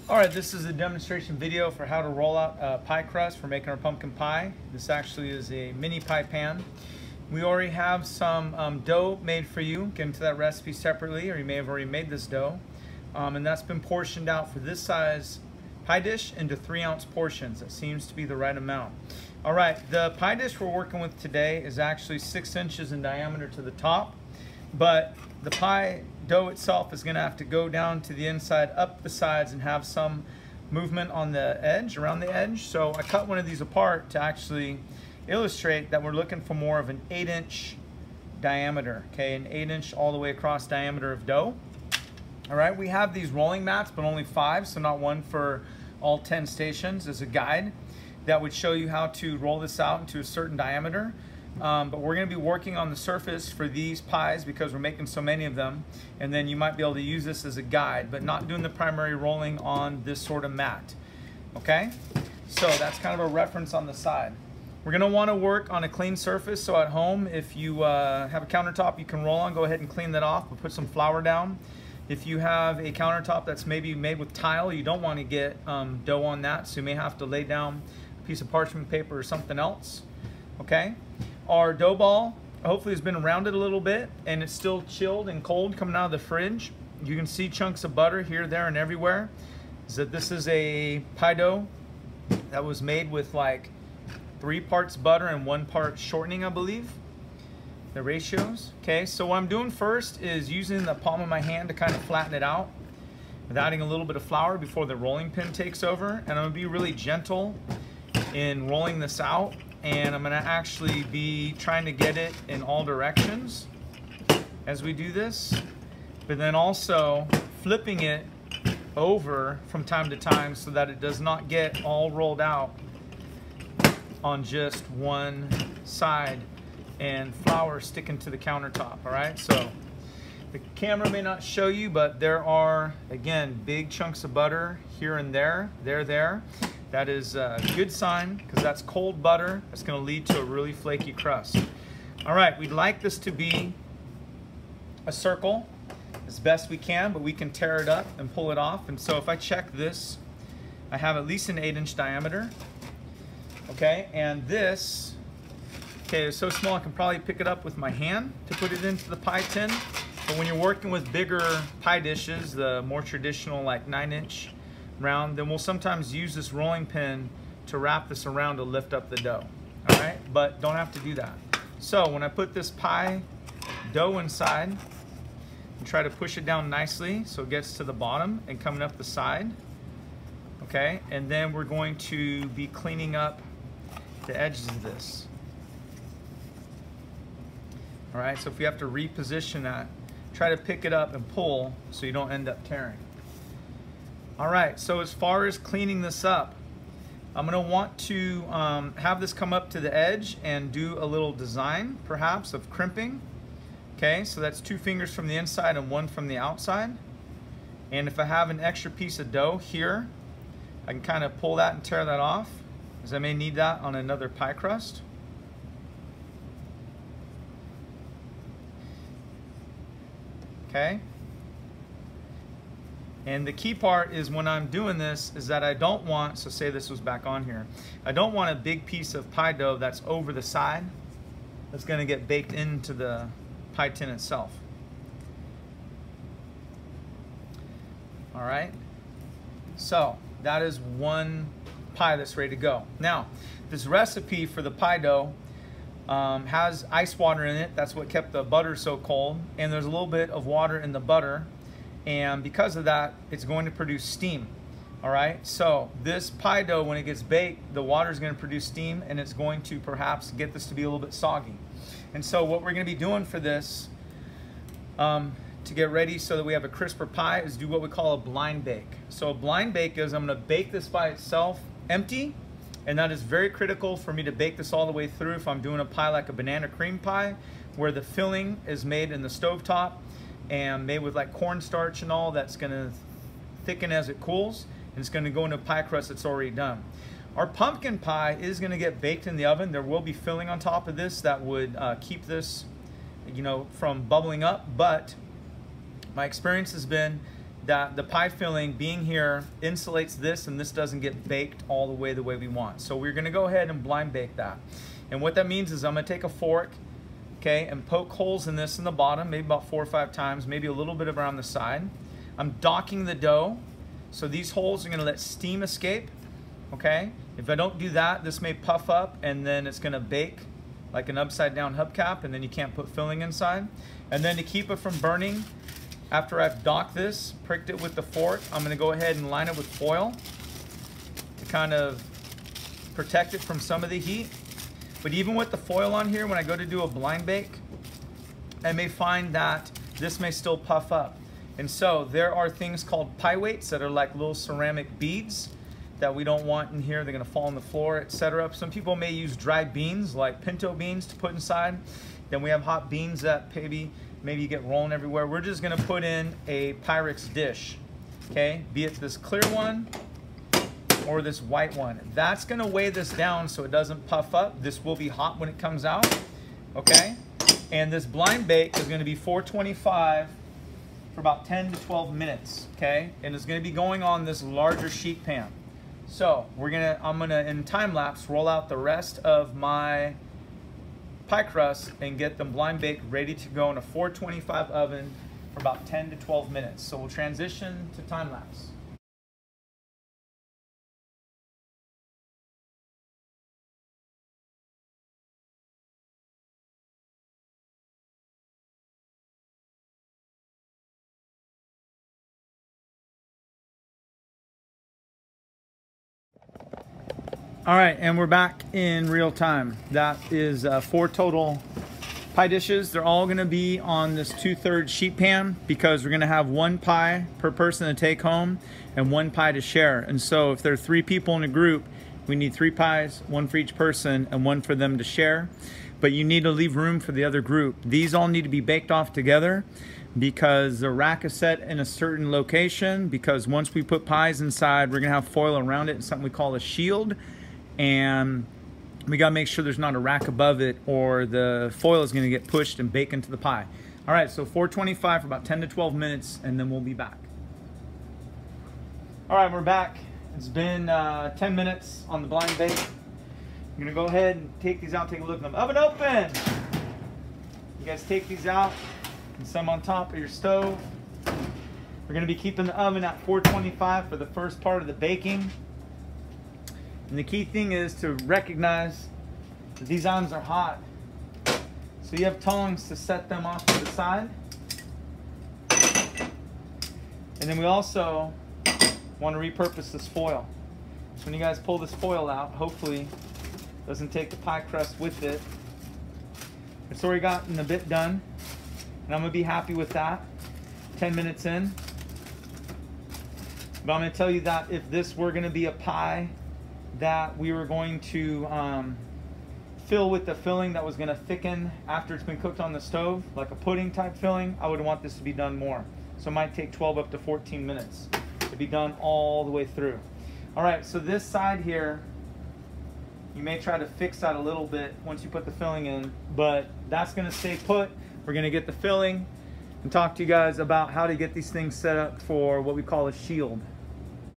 All right, this is a demonstration video for how to roll out pie crust for making our pumpkin pie. This actually is a mini pie pan. We already have some dough made for you. Get into that recipe separately, or you may have already made this dough. And that's been portioned out for this size pie dish into 3-ounce portions. That seems to be the right amount. All right, the pie dish we're working with today is actually 6 inches in diameter to the top, but the pie dough itself is going to have to go down to the inside, up the sides, and have some movement on the edge, around the edge. So I cut one of these apart to actually illustrate that we're looking for more of an 8-inch diameter, okay, an 8-inch all the way across diameter of dough. All right, we have these rolling mats, but only 5, so not one for all 10 stations. As a guide that would show you how to roll this out into a certain diameter. But we're going to be working on the surface for these pies because we're making so many of them, and then you might be able to use this as a guide, but not doing the primary rolling on this sort of mat. Okay, so that's kind of a reference on the side. We're going to want to work on a clean surface, so at home, if you have a countertop you can roll on, go ahead and clean that off. We'll put some flour down. If you have a countertop that's maybe made with tile, you don't want to get dough on that, so you may have to lay down a piece of parchment paper or something else. Okay. Our dough ball hopefully has been rounded a little bit, and it's still chilled and cold coming out of the fridge. You can see chunks of butter here, there, and everywhere. So this is a pie dough that was made with like 3 parts butter and 1 part shortening, I believe, the ratios. Okay, so what I'm doing first is using the palm of my hand to kind of flatten it out with adding a little bit of flour before the rolling pin takes over. And I'm gonna be really gentle in rolling this out. And I'm going to actually be trying to get it in all directions as we do this, but then also flipping it over from time to time so that it does not get all rolled out on just one side and flour sticking to the countertop. All right, so the camera may not show you, but there are, again, big chunks of butter here and there, there. That is a good sign because that's cold butter. That's going to lead to a really flaky crust. All right, we'd like this to be a circle as best we can, but we can tear it up and pull it off. And so if I check this, I have at least an 8-inch diameter. Okay, and this, okay, is so small I can probably pick it up with my hand to put it into the pie tin. But when you're working with bigger pie dishes, the more traditional like 9-inch round, then we'll sometimes use this rolling pin to wrap this around to lift up the dough. All right, but don't have to do that. So when I put this pie dough inside and try to push it down nicely so it gets to the bottom and coming up the side, okay, and then we're going to be cleaning up the edges of this. All right, so if we have to reposition that, try to pick it up and pull so you don't end up tearing. All right, so as far as cleaning this up, I'm gonna want to have this come up to the edge and do a little design, perhaps, of crimping. Okay, so that's 2 fingers from the inside and 1 from the outside. And if I have an extra piece of dough here, I can kind of pull that and tear that off, as I may need that on another pie crust. Okay. And the key part is when I'm doing this is that I don't want, so say this was back on here, I don't want a big piece of pie dough that's over the side that's going to get baked into the pie tin itself. All right, so that is one pie that's ready to go. Now, this recipe for the pie dough has ice water in it. That's what kept the butter so cold, and there's a little bit of water in the butter. And because of that, it's going to produce steam. All right, so this pie dough, when it gets baked, the water is going to produce steam, and it's going to perhaps get this to be a little bit soggy. And so what we're going to be doing for this to get ready so that we have a crisper pie is do what we call a blind bake. So a blind bake is I'm going to bake this by itself empty, and that is very critical for me to bake this all the way through if I'm doing a pie like a banana cream pie, where the filling is made in the stovetop and made with like cornstarch and all. That's going to thicken as it cools, and it's going to go into a pie crust that's already done. Our pumpkin pie is going to get baked in the oven. There will be filling on top of this that would keep this, you know, from bubbling up, but my experience has been that the pie filling being here insulates this, and this doesn't get baked all the way we want. So we're gonna go ahead and blind bake that. And what that means is I'm gonna take a fork, okay, and poke holes in this in the bottom, maybe about 4 or 5 times, maybe a little bit around the side. I'm docking the dough, so these holes are gonna let steam escape, okay? If I don't do that, this may puff up and then it's gonna bake like an upside down hubcap, and then you can't put filling inside. And then to keep it from burning, after I've docked this, pricked it with the fork, I'm gonna go ahead and line it with foil to kind of protect it from some of the heat. But even with the foil on here, when I go to do a blind bake, I may find that this may still puff up. And so there are things called pie weights that are like little ceramic beads that we don't want in here. They're gonna fall on the floor, etc. Some people may use dried beans, like pinto beans, to put inside. Then we have hot beans that maybe you get rolling everywhere. We're just gonna put in a Pyrex dish, okay? Be it this clear one or this white one. That's gonna weigh this down so it doesn't puff up. This will be hot when it comes out, okay? And this blind bake is gonna be 425 for about 10 to 12 minutes, okay? And it's gonna be going on this larger sheet pan. So I'm gonna, in time lapse, roll out the rest of my pie crust and get them blind baked, ready to go in a 425 oven for about 10 to 12 minutes. So we'll transition to time lapse. All right, and we're back in real time. That is 4 total pie dishes. They're all gonna be on this 2/3 sheet pan because we're gonna have 1 pie per person to take home and 1 pie to share. And so if there are 3 people in a group, we need 3 pies, 1 for each person and 1 for them to share. But you need to leave room for the other group. These all need to be baked off together because the rack is set in a certain location, because once we put pies inside, we're gonna have foil around it, something we call a shield. And we gotta make sure there's not a rack above it or the foil is gonna get pushed and bake into the pie. All right, so 425 for about 10 to 12 minutes and then we'll be back. All right, we're back. It's been 10 minutes on the blind bake. I'm gonna go ahead and take these out, take a look at them. Oven open! You guys take these out and some on top of your stove. We're gonna be keeping the oven at 425 for the first part of the baking. And the key thing is to recognize that these ovens are hot. So you have tongs to set them off to the side. And then we also want to repurpose this foil. So when you guys pull this foil out, hopefully it doesn't take the pie crust with it. It's already gotten a bit done, and I'm gonna be happy with that. 10 minutes in. But I'm gonna tell you that if this were gonna be a pie that we were going to fill with the filling that was gonna thicken after it's been cooked on the stove, like a pudding type filling, I would want this to be done more. So it might take 12 up to 14 minutes to be done all the way through. All right, so this side here, you may try to fix that a little bit once you put the filling in, but that's gonna stay put. We're gonna get the filling and talk to you guys about how to get these things set up for what we call a shield.